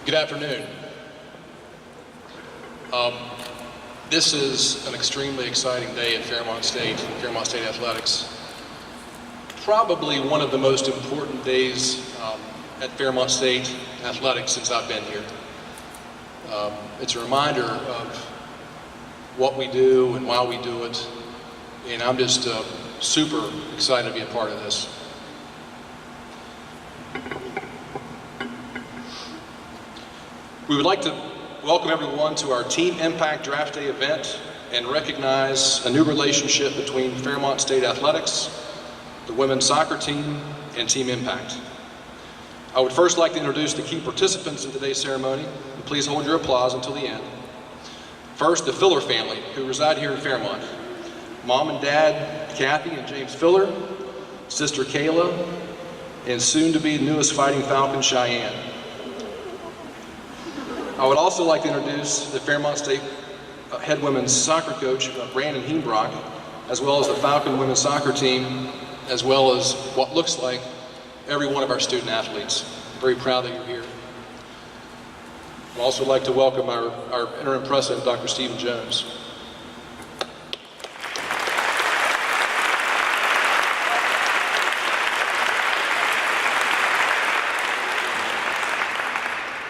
Good afternoon. This is an extremely exciting day at Fairmont State Athletics. Probably one of the most important days at Fairmont State Athletics since I've been here. It's a reminder of what we do and why we do it, and I'm just super excited to be a part of this. We would like to welcome everyone to our Team Impact Draft Day event and recognize a new relationship between Fairmont State Athletics, the women's soccer team, and Team Impact. I would first like to introduce the key participants in today's ceremony, and please hold your applause until the end. First, the Filler family, who reside here in Fairmont. Mom and Dad, Kathy and James Filler, sister Kayla, and soon-to-be newest Fighting Falcon, Cheyenne. I would also like to introduce the Fairmont State head women's soccer coach, Brandon Heenbrock, as well as the Falcon women's soccer team, as well as what looks like every one of our student athletes. I'm very proud that you're here. I'd also like to welcome our interim president, Dr. Stephen Jones.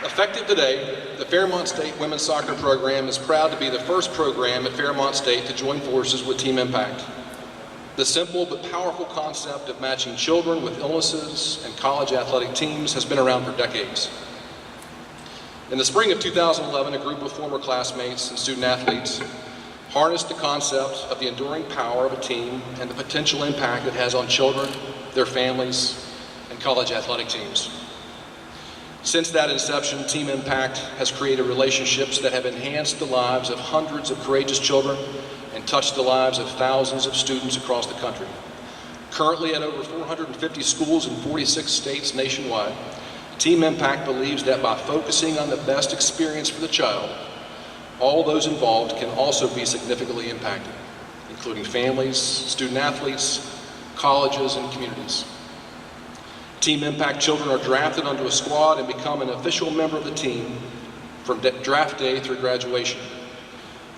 Effective today, the Fairmont State Women's Soccer Program is proud to be the first program at Fairmont State to join forces with Team Impact. The simple but powerful concept of matching children with illnesses and college athletic teams has been around for decades. In the spring of 2011, a group of former classmates and student athletes harnessed the concept of the enduring power of a team and the potential impact it has on children, their families, and college athletic teams. Since that inception, Team Impact has created relationships that have enhanced the lives of hundreds of courageous children and touched the lives of thousands of students across the country. Currently at over 450 schools in 46 states nationwide, Team Impact believes that by focusing on the best experience for the child, all those involved can also be significantly impacted, including families, student athletes, colleges, and communities. Team Impact children are drafted onto a squad and become an official member of the team from draft day through graduation.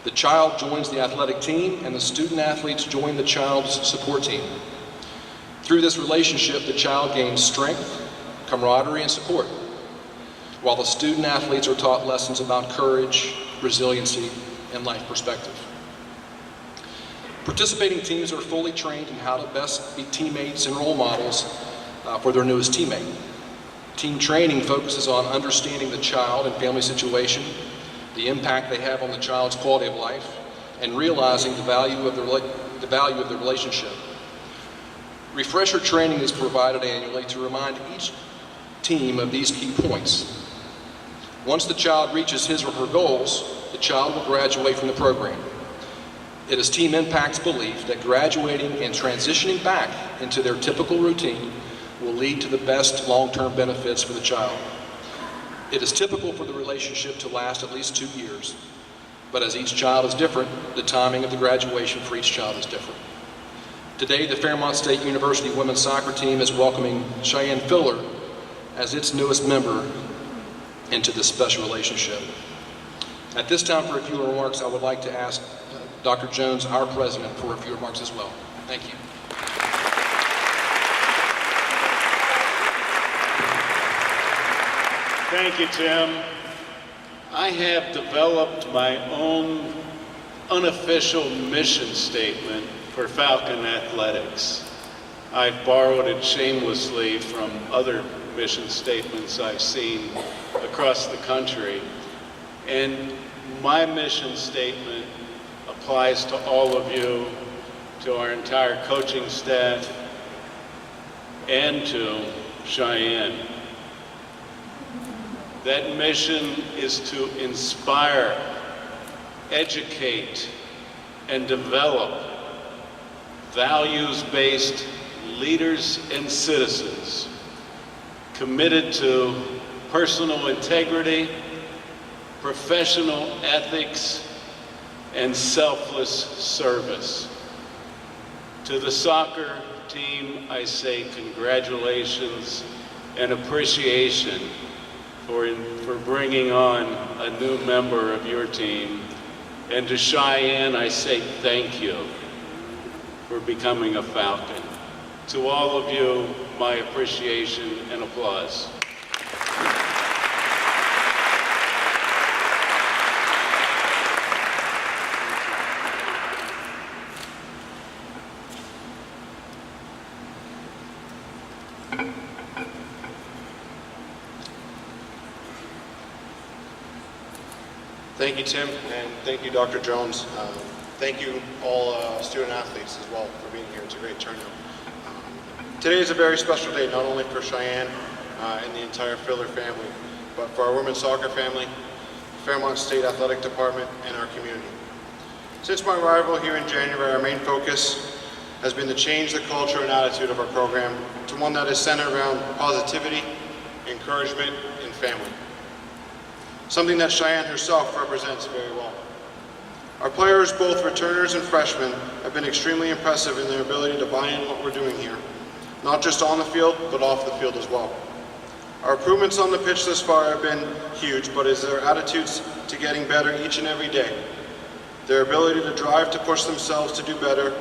The child joins the athletic team and the student athletes join the child's support team. Through this relationship, the child gains strength, camaraderie, and support, while the student athletes are taught lessons about courage, resiliency, and life perspective. Participating teams are fully trained in how to best be teammates and role models for their newest teammate. Team training focuses on understanding the child and family situation, the impact they have on the child's quality of life, and realizing the value of the relationship. Refresher training is provided annually to remind each team of these key points. Once the child reaches his or her goals, the child will graduate from the program. It is Team Impact's belief that graduating and transitioning back into their typical routine will lead to the best long-term benefits for the child. It is typical for the relationship to last at least 2 years, but as each child is different, the timing of the graduation for each child is different. Today, the Fairmont State University women's soccer team is welcoming Cheyenne Filler as its newest member into this special relationship. At this time, for a few remarks, I would like to ask Dr. Jones, our president, for a few remarks as well. Thank you. Thank you, Tim. I have developed my own unofficial mission statement for Falcon Athletics. I've borrowed it shamelessly from other mission statements I've seen across the country. And my mission statement applies to all of you, to our entire coaching staff, and to Cheyenne. That mission is to inspire, educate, and develop values-based leaders and citizens committed to personal integrity, professional ethics, and selfless service. To the soccer team, I say congratulations and appreciation for bringing on a new member of your team. And to Cheyenne, I say thank you for becoming a Falcon. To all of you, my appreciation and applause. Thank you, Tim, and thank you, Dr. Jones. Thank you all student athletes as well for being here. It's a great turnout. Today is a very special day, not only for Cheyenne and the entire Filler family, but for our women's soccer family, Fairmont State Athletic Department, and our community. Since my arrival here in January, our main focus has been to change the culture and attitude of our program to one that is centered around positivity, encouragement, and family. Something that Cheyenne herself represents very well. Our players, both returners and freshmen, have been extremely impressive in their ability to buy in what we're doing here, not just on the field, but off the field as well. Our improvements on the pitch thus far have been huge, but it's their attitudes to getting better each and every day. Their ability to drive to push themselves to do better,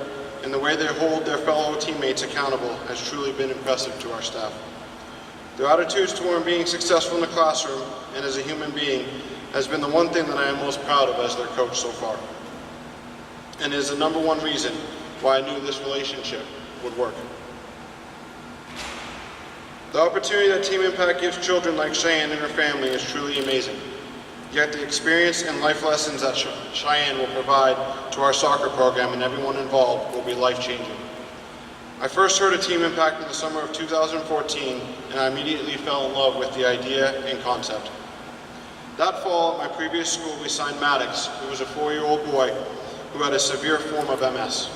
and the way they hold their fellow teammates accountable has truly been impressive to our staff. Their attitudes toward being successful in the classroom and as a human being has been the one thing that I am most proud of as their coach so far, and is the number one reason why I knew this relationship would work. The opportunity that Team Impact gives children like Cheyenne and her family is truly amazing. Yet the experience and life lessons that Cheyenne will provide to our soccer program and everyone involved will be life-changing. I first heard of Team Impact in the summer of 2014, and I immediately fell in love with the idea and concept. That fall, at my previous school, we signed Maddox, who was a 4-year-old boy who had a severe form of MS.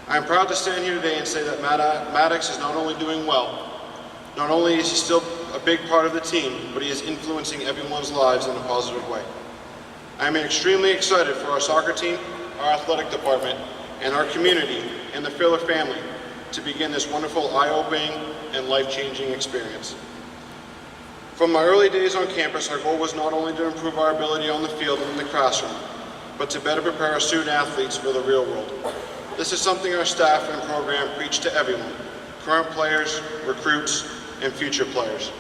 I am proud to stand here today and say that Maddox is not only doing well, not only is he still a big part of the team, but he is influencing everyone's lives in a positive way. I am extremely excited for our soccer team, our athletic department, and our community and the Filler family to begin this wonderful eye-opening and life-changing experience. From my early days on campus, our goal was not only to improve our ability on the field and in the classroom, but to better prepare our student athletes for the real world. This is something our staff and program preach to everyone, current players, recruits, and future players.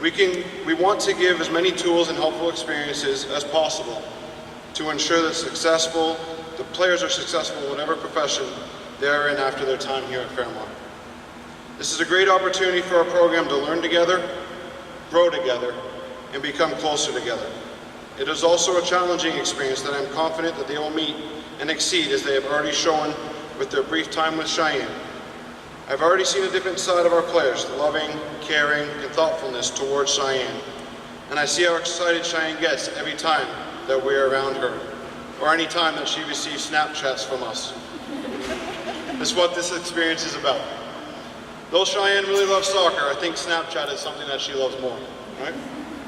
We want to give as many tools and helpful experiences as possible to ensure that the players are successful in whatever profession they are in after their time here at Fairmont. This is a great opportunity for our program to learn together, grow together, and become closer together. It is also a challenging experience that I'm confident that they will meet and exceed as they have already shown with their brief time with Cheyenne. I've already seen a different side of our players, the loving, caring, and thoughtfulness towards Cheyenne. And I see how excited Cheyenne gets every time that we're around her, or any time that she receives Snapchats from us. That's what this experience is about. Though Cheyenne really loves soccer, I think Snapchat is something that she loves more, right?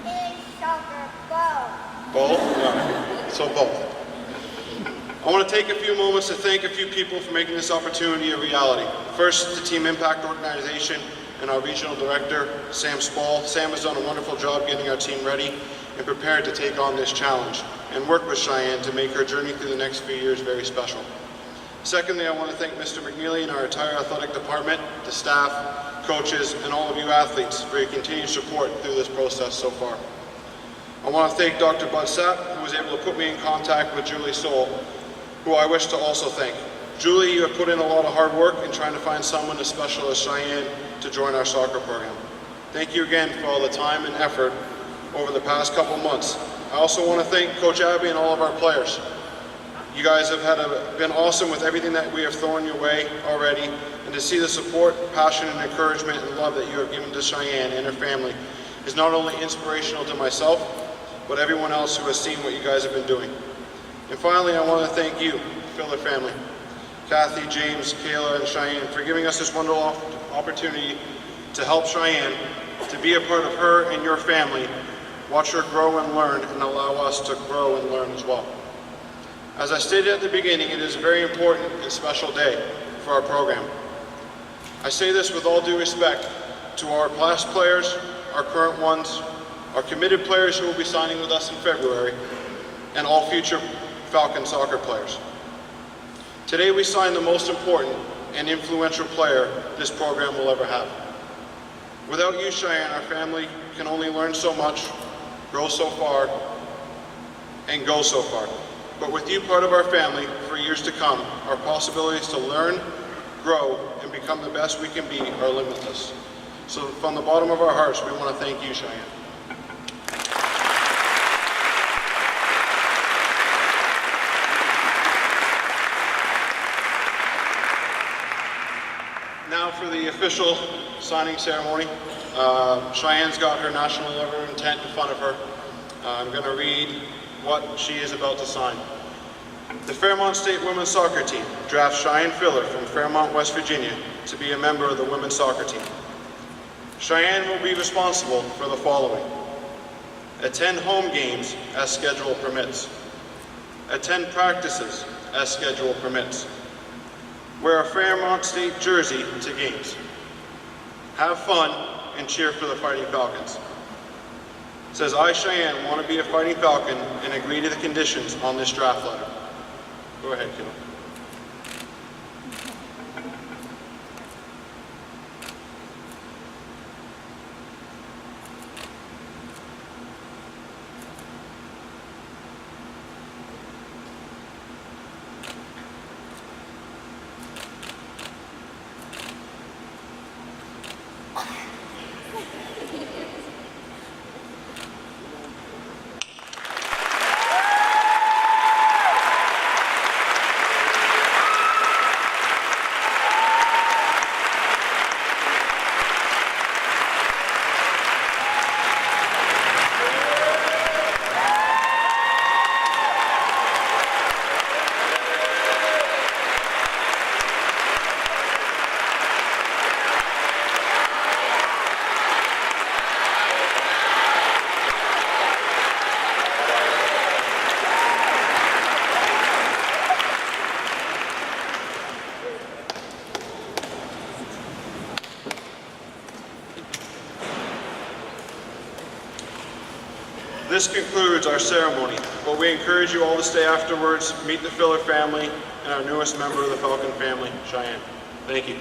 It's soccer, both. Both? No. So both. I want to take a few moments to thank a few people for making this opportunity a reality. First, the Team Impact organization and our regional director, Sam Spall. Sam has done a wonderful job getting our team ready and prepared to take on this challenge and work with Cheyenne to make her journey through the next few years very special. Secondly, I want to thank Mr. McNeely and our entire athletic department, the staff, coaches, and all of you athletes for your continued support through this process so far. I want to thank Dr. Bud Sapp, who was able to put me in contact with Julie Soule, who I wish to also thank. Julie, you have put in a lot of hard work in trying to find someone as special as Cheyenne to join our soccer program. Thank you again for all the time and effort over the past couple months. I also want to thank Coach Abby and all of our players. You guys have been awesome with everything that we have thrown your way already, and to see the support, passion, and encouragement and love that you have given to Cheyenne and her family is not only inspirational to myself, but everyone else who has seen what you guys have been doing. And finally, I want to thank you, Filler family, Kathy, James, Kayla, and Cheyenne, for giving us this wonderful opportunity to help Cheyenne, to be a part of her and your family, watch her grow and learn, and allow us to grow and learn as well. As I stated at the beginning, it is a very important and special day for our program. I say this with all due respect to our past players, our current ones, our committed players who will be signing with us in February, and all future Falcon soccer players. Today we sign the most important and influential player this program will ever have. Without you, Cheyenne, our family can only learn so much, grow so far, and go so far. But with you part of our family for years to come, our possibilities to learn, grow, and become the best we can be are limitless. So from the bottom of our hearts, we want to thank you, Cheyenne. Now for the official signing ceremony. Cheyenne's got her national letter of intent in front of her. I'm going to read what she is about to sign. The Fairmont State Women's Soccer Team drafts Cheyenne Filler from Fairmont, West Virginia to be a member of the women's soccer team. Cheyenne will be responsible for the following: attend home games as schedule permits, attend practices as schedule permits, wear a Fairmont State jersey to games, have fun, and cheer for the Fighting Falcons. It says, I, Cheyenne, want to be a Fighting Falcon and agree to the conditions on this draft letter. Go ahead, kiddo. This concludes our ceremony, but we encourage you all to stay afterwards, meet the Filler family, and our newest member of the Falcon family, Cheyenne. Thank you.